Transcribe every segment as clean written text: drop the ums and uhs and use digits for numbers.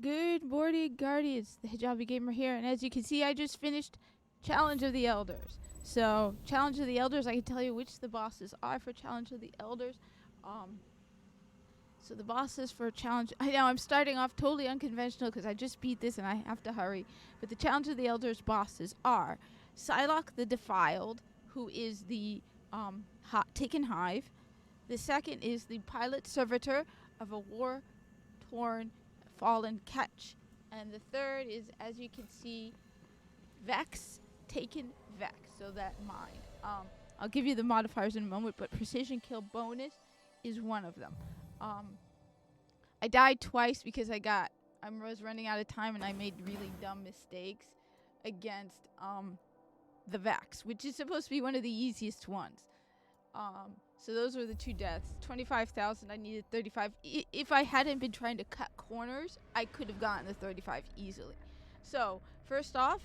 Good morning, Guardians. The Hijabi Gamer here, and as you can see, I just finished Challenge of the Elders. So, Challenge of the Elders, I can tell you which the bosses are for Challenge of the Elders. Um, so the bosses for Challenge, I know I'm starting off totally unconventional because I just beat this and I have to hurry. But the Challenge of the Elders bosses are Psylocke the Defiled, who is the Taken Hive. The second is the Pilot Servitor of a war-torn fallen catch. And the third is, as you can see, Vex, taken Vex, so that mine. I'll give you the modifiers in a moment, but precision kill bonus is one of them. I died twice because I was running out of time and I made really dumb mistakes against the Vex, which is supposed to be one of the easiest ones. So those were the two deaths. 25,000, I needed 35. If I hadn't been trying to cut corners, I could have gotten the 35 easily. So, first off,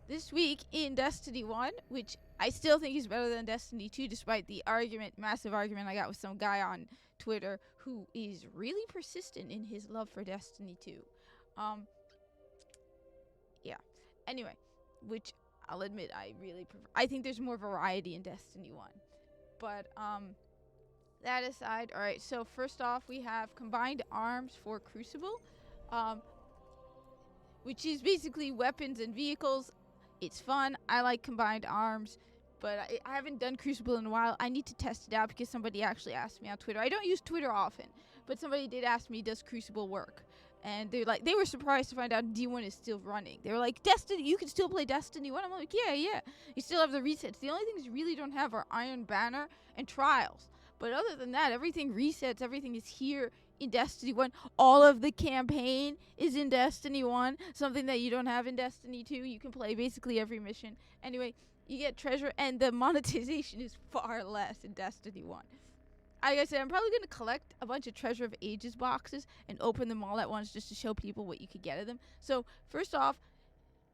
this week in Destiny 1, which I still think is better than Destiny 2, despite the massive argument I got with some guy on Twitter who is really persistent in his love for Destiny 2. Yeah. Anyway, which I'll admit I really prefer. I think there's more variety in Destiny 1. But, that aside, alright, so first off, we have combined arms for Crucible, which is basically weapons and vehicles. It's fun. I like combined arms, but I haven't done Crucible in a while. I need to test it out because somebody actually asked me on Twitter. I don't use Twitter often, but somebody did ask me, does Crucible work? And they were surprised to find out D1 is still running. They were like, Destiny, you can still play Destiny 1. I'm like, yeah. You still have the resets. The only things you really don't have are Iron Banner and Trials. But other than that, everything resets. Everything is here in Destiny 1. All of the campaign is in Destiny 1. Something that you don't have in Destiny 2. You can play basically every mission. Anyway, you get treasure, and the monetization is far less in Destiny 1. Like I said, I'm probably going to collect a bunch of Treasure of Ages boxes and open them all at once just to show people what you could get of them. So, first off,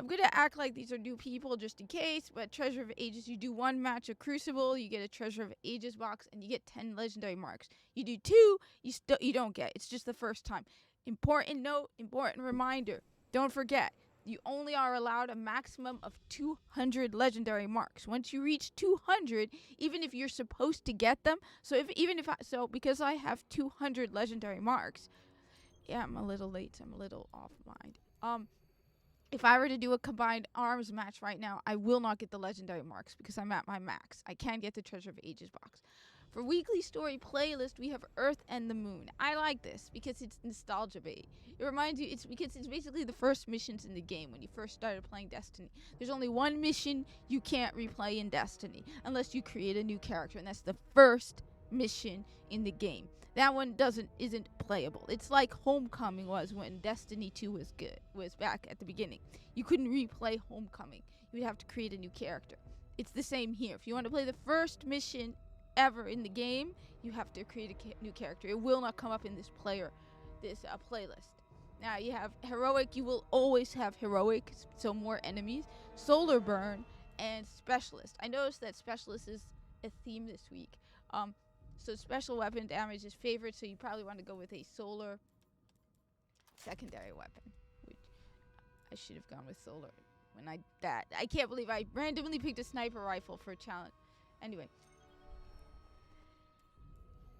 I'm going to act like these are new people just in case, but Treasure of Ages, you do one match of Crucible, you get a Treasure of Ages box, and you get 10 legendary marks. You do two, you don't get. It's just the first time. Important note, important reminder. Don't forget, you only are allowed a maximum of 200 legendary marks. Once you reach 200, even if you're supposed to get them, because I have 200 legendary marks, yeah, I'm a little late, so I'm a little off mind. If I were to do a combined arms match right now, I will not get the legendary marks because I'm at my max. I can get the Treasure of Ages box. For weekly story playlist, we have Earth and the Moon. I like this because it's nostalgia bait. It reminds you, it's because it's basically the first missions in the game when you first started playing Destiny. There's only one mission you can't replay in Destiny unless you create a new character, and that's the first mission in the game. That one isn't playable. It's like Homecoming was when Destiny 2 was back at the beginning. You couldn't replay Homecoming. You would have to create a new character. It's the same here. If you want to play the first mission ever in the game, you have to create a new character. It will not come up in this playlist. Now you have heroic. You will always have heroic, so more enemies. Solar burn and specialist. I noticed that specialist is a theme this week. So special weapon damage is favored, so you probably want to go with a solar secondary weapon, which I should have gone with solar when I can't believe I randomly picked a sniper rifle for a challenge. Anyway.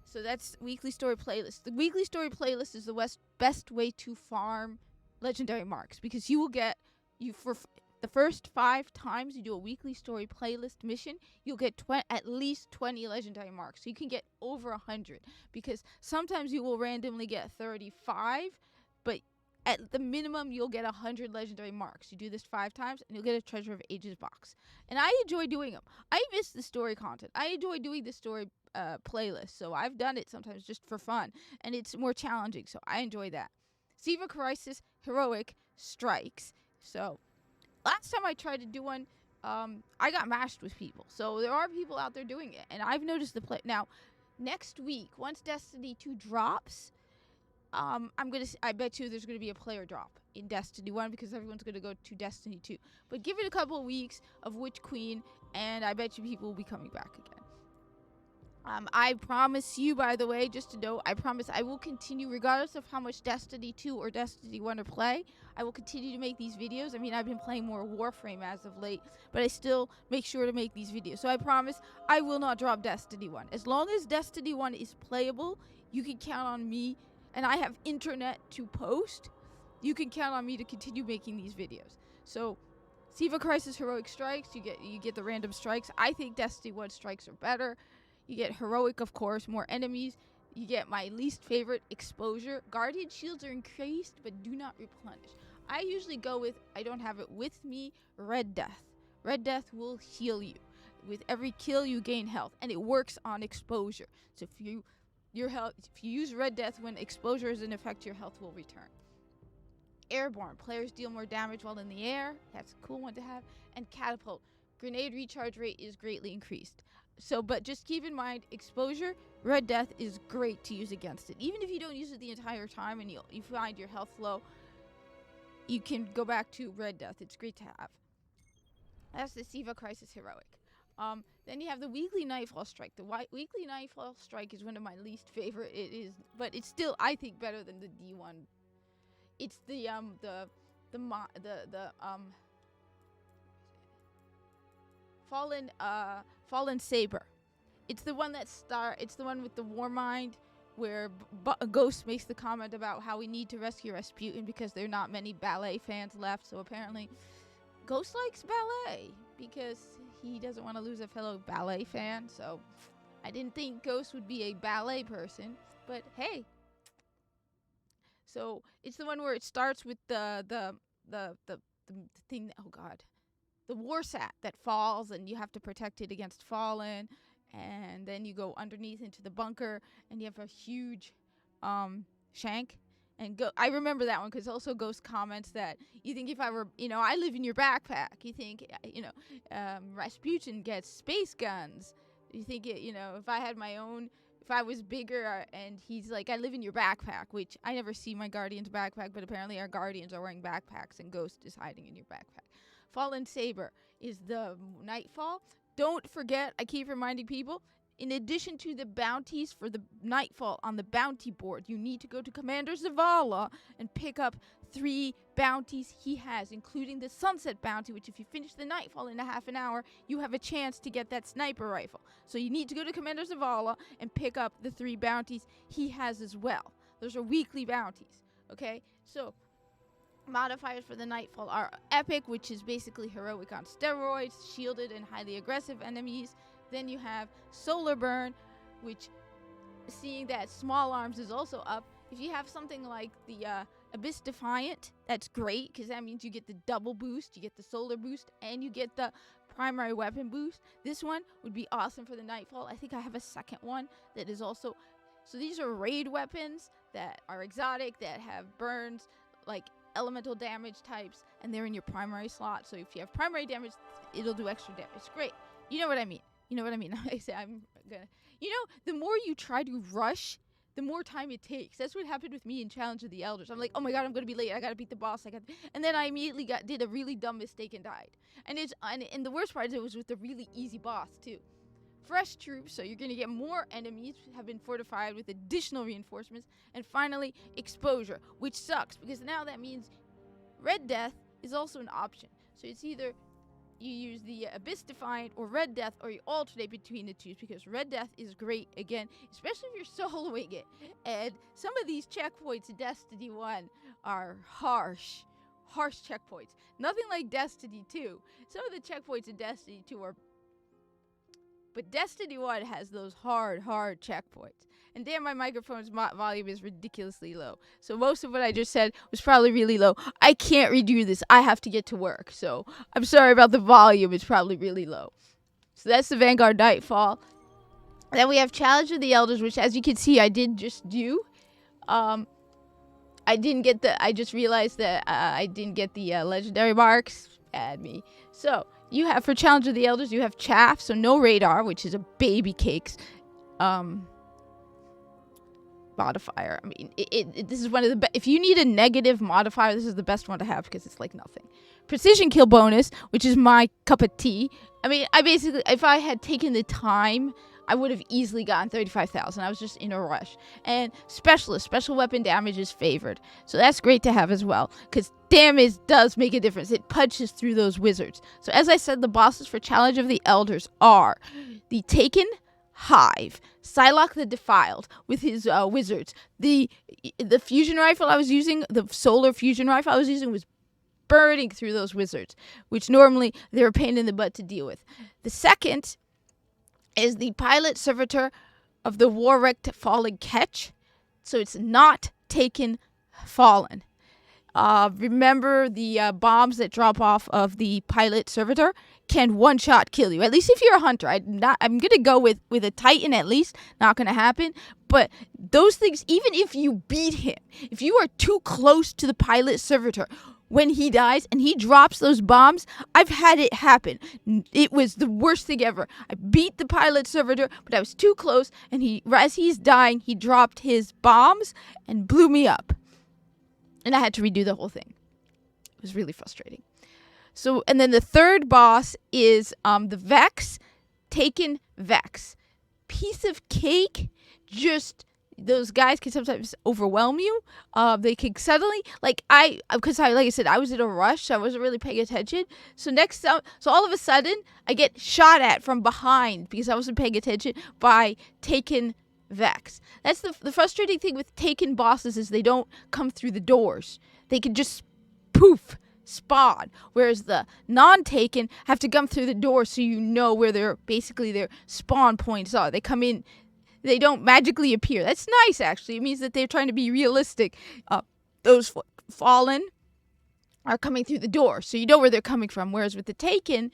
So that's weekly story playlist. The weekly story playlist is the best way to farm legendary marks because you will get for the first 5 times you do a weekly story playlist mission, you'll get at least 20 legendary marks. So you can get over 100 because sometimes you will randomly get 35, but at the minimum you'll get 100 legendary marks. You do this 5 times and you'll get a Treasure of Ages box. And I enjoy doing them. I miss the story content. I enjoy doing the story playlist, so I've done it sometimes just for fun, and it's more challenging, so I enjoy that. Siva Crisis Heroic Strikes. So last time I tried to do one, I got mashed with people. So there are people out there doing it, and I've noticed the play. Now, next week, once Destiny 2 drops, I bet you there's gonna be a player drop in Destiny 1 because everyone's gonna go to Destiny 2. But give it a couple of weeks of Witch Queen, and I bet you people will be coming back again. I promise you, by the way, just to know, I promise I will continue, regardless of how much Destiny 2 or Destiny 1 to play, I will continue to make these videos. I mean, I've been playing more Warframe as of late, but I still make sure to make these videos. So I promise I will not drop Destiny 1. As long as Destiny 1 is playable, you can count on me, and I have internet to post, you can count on me to continue making these videos. So, Siva Crisis Heroic Strikes, you get the random strikes. I think Destiny 1 strikes are better. You get Heroic, of course, more enemies. You get my least favorite, Exposure. Guardian Shields are increased, but do not replenish. I usually go with, I don't have it with me, Red Death. Red Death will heal you. With every kill, you gain health, and it works on Exposure. So if you use Red Death when Exposure is in effect, your health will return. Airborne, players deal more damage while in the air. That's a cool one to have. And Catapult, grenade recharge rate is greatly increased. So, but just keep in mind, Exposure, Red Death is great to use against it. Even if you don't use it the entire time and you find your health low, you can go back to Red Death. It's great to have. That's the Siva Crisis Heroic. Then you have the Weekly Nightfall Strike. The Weekly Nightfall Strike is one of my least favorite. It is, but it's still, I think, better than the D1. It's the Fallen Saber. It's the one it's the one with the Warmind, where Ghost makes the comment about how we need to rescue Rasputin because there are not many ballet fans left. So apparently, Ghost likes ballet because he doesn't want to lose a fellow ballet fan. So I didn't think Ghost would be a ballet person, but hey. So it's the one where it starts with the thing. Oh God. The Warsat that falls, and you have to protect it against fallen, and then you go underneath into the bunker, and you have a huge shank. And I remember that one because also Ghost comments that you think if I were, I live in your backpack. You think, Rasputin gets space guns. You think, if I had my own, if I was bigger, and he's like, I live in your backpack, which I never see my Guardian's backpack, but apparently our Guardians are wearing backpacks, and Ghost is hiding in your backpack. Fallen Saber is the Nightfall. Don't forget, I keep reminding people, in addition to the bounties for the Nightfall on the bounty board, you need to go to Commander Zavala and pick up 3 bounties he has, including the Sunset bounty, which if you finish the Nightfall in a half an hour, you have a chance to get that sniper rifle. So you need to go to Commander Zavala and pick up the 3 bounties he has as well. Those are weekly bounties, okay? So modifiers for the Nightfall are Epic, which is basically heroic on steroids, shielded and highly aggressive enemies. Then you have Solar Burn, which, seeing that small arms is also up, if you have something like the Abyss Defiant, that's great, because that means you get the double boost, you get the solar boost, and you get the primary weapon boost. This one would be awesome for the Nightfall. I think I have a second one that is also, so these are raid weapons that are exotic, that have burns, like elemental damage types, and they're in your primary slot. So if you have primary damage, it'll do extra damage. It's great. You know what I mean. I say I'm gonna, the more you try to rush, the more time it takes. That's what happened with me in Challenge of the Elders. I'm like, oh my God, I'm gonna be late. I gotta beat the boss. And then I immediately did a really dumb mistake and died. And the worst part is it was with a really easy boss too. Fresh troops, so you're gonna get more enemies, have been fortified with additional reinforcements, and finally Exposure, which sucks because now that means Red Death is also an option. So it's either you use the Abyss Defiant or Red Death, or you alternate between the two, because Red Death is great, again, especially if you're soloing it. And some of these checkpoints in Destiny 1 are harsh checkpoints. Nothing like Destiny 2. Some of the checkpoints in Destiny 2 are, but Destiny 1 has those hard checkpoints. And damn, my microphone's volume is ridiculously low. So most of what I just said was probably really low. I can't redo this. I have to get to work. So I'm sorry about the volume. It's probably really low. So that's the Vanguard Nightfall. Then we have Challenge of the Elders, which, as you can see, I did just do. I just realized that I didn't get the legendary marks. Add me. So you have, for Challenge of the Elders, you have Chaff, so no radar, which is a baby cakes modifier. I mean, this is one of the best. If you need a negative modifier, this is the best one to have because it's like nothing. Precision kill bonus, which is my cup of tea. I mean, I basically, if I had taken the time, I would have easily gotten 35,000. I was just in a rush. And special weapon damage is favored. So that's great to have as well, because damage does make a difference. It punches through those wizards. So as I said, the bosses for Challenge of the Elders are the Taken Hive, Psylocke the Defiled with his wizards. The fusion rifle I was using, the solar fusion rifle I was using, was burning through those wizards, which normally they're a pain in the butt to deal with. The second is the Pilot Servitor of the War-wrecked Fallen Ketch. So it's not Taken Fallen. Remember, the bombs that drop off of the Pilot Servitor can one-shot kill you. At least if you're a hunter. I'm gonna go with a Titan at least. Not gonna happen. But those things, even if you beat him, if you are too close to the Pilot Servitor, when he dies and he drops those bombs, I've had it happen. It was the worst thing ever. I beat the Pilot Servitor, but I was too close, and as he's dying, he dropped his bombs and blew me up. And I had to redo the whole thing. It was really frustrating. So, and then the third boss is the Vex, Taken Vex. Piece of cake. Just, those guys can sometimes overwhelm you. They can suddenly, like I said, I was in a rush, so I wasn't really paying attention. So all of a sudden, I get shot at from behind because I wasn't paying attention by Taken Vex. That's the frustrating thing with Taken bosses, is they don't come through the doors. They can just poof, spawn. Whereas the non-Taken have to come through the door, so you know where their spawn points are. They come in. They don't magically appear. That's nice, actually. It means that they're trying to be realistic. Those fallen are coming through the door, so you know where they're coming from. Whereas with the Taken,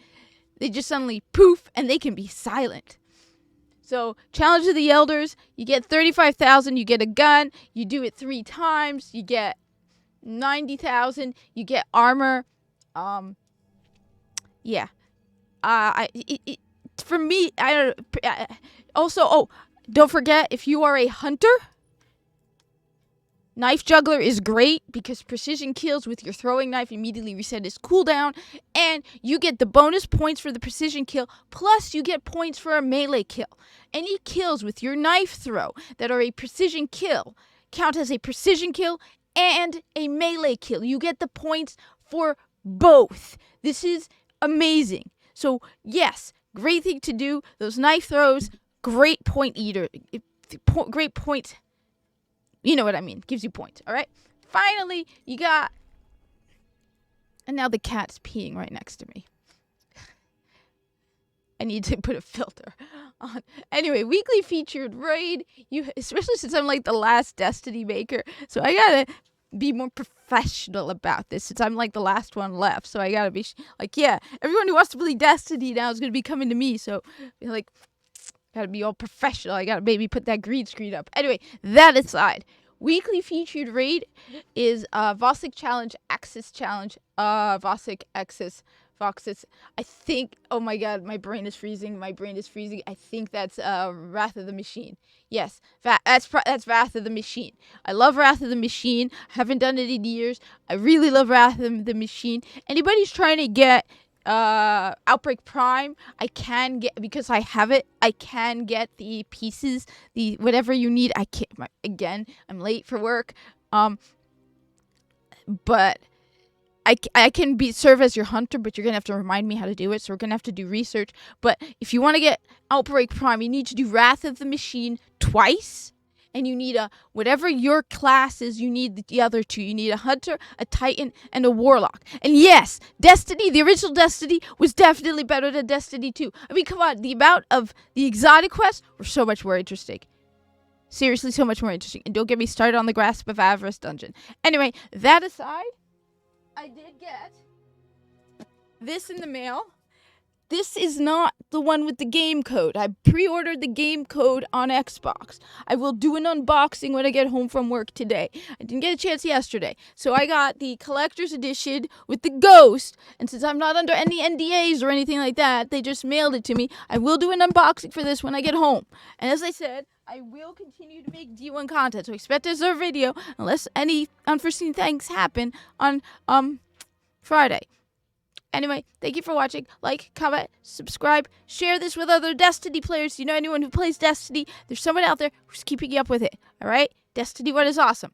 they just suddenly poof, and they can be silent. So, Challenge of the Elders, you get 35,000, you get a gun, you do it 3 times, you get 90,000, you get armor. Yeah. For me, don't forget, if you are a hunter, Knife Juggler is great because precision kills with your throwing knife immediately reset its cooldown, and you get the bonus points for the precision kill, plus you get points for a melee kill. Any kills with your knife throw that are a precision kill count as a precision kill and a melee kill. You get the points for both. This is amazing. So, yes, great thing to do. Those knife throws, great point eater. Great point. You know what I mean. Gives you points. All right. Finally, you got. And now the cat's peeing right next to me. I need to put a filter on. Anyway, weekly featured raid. Especially since I'm like the last Destiny maker. So I gotta be more professional about this since I'm like the last one left. So I gotta be yeah, everyone who wants to play Destiny now is gonna be coming to me. So gotta be all professional. I gotta maybe put that green screen up. Anyway, that aside, weekly featured raid is Vossic Challenge, Axis Challenge, Vossic Axis, Voxis. I think, oh my god, my brain is freezing. I think that's Wrath of the Machine. Yes, that's Wrath of the Machine. I love Wrath of the Machine. I haven't done it in years. I really love Wrath of the Machine. Anybody's trying to get Outbreak Prime, I can get, because I have it, I can get the pieces, the whatever you need. I can't, again, I'm late for work, but I can serve as your hunter, but you're gonna have to remind me how to do it, so we're gonna have to do research. But if you want to get Outbreak Prime, you need to do Wrath of the Machine twice, and you need whatever your class is, you need the other 2. You need a hunter, a titan, and a warlock. And yes, Destiny, the original Destiny, was definitely better than Destiny 2. I mean, come on, the amount of the exotic quests were so much more interesting. Seriously, so much more interesting. And don't get me started on the Grasp of Avarice dungeon. Anyway, that aside, I did get this in the mail. This is not the one with the game code. I pre-ordered the game code on Xbox. I will do an unboxing when I get home from work today. I didn't get a chance yesterday. So I got the collector's edition with the ghost. And since I'm not under any NDAs or anything like that, they just mailed it to me. I will do an unboxing for this when I get home. And as I said, I will continue to make D1 content. So expect a video unless any unforeseen things happen on Friday. Anyway, thank you for watching. Like, comment, subscribe, share this with other Destiny players. You know anyone who plays Destiny? There's someone out there who's keeping you up with it. All right? Destiny 1 is awesome.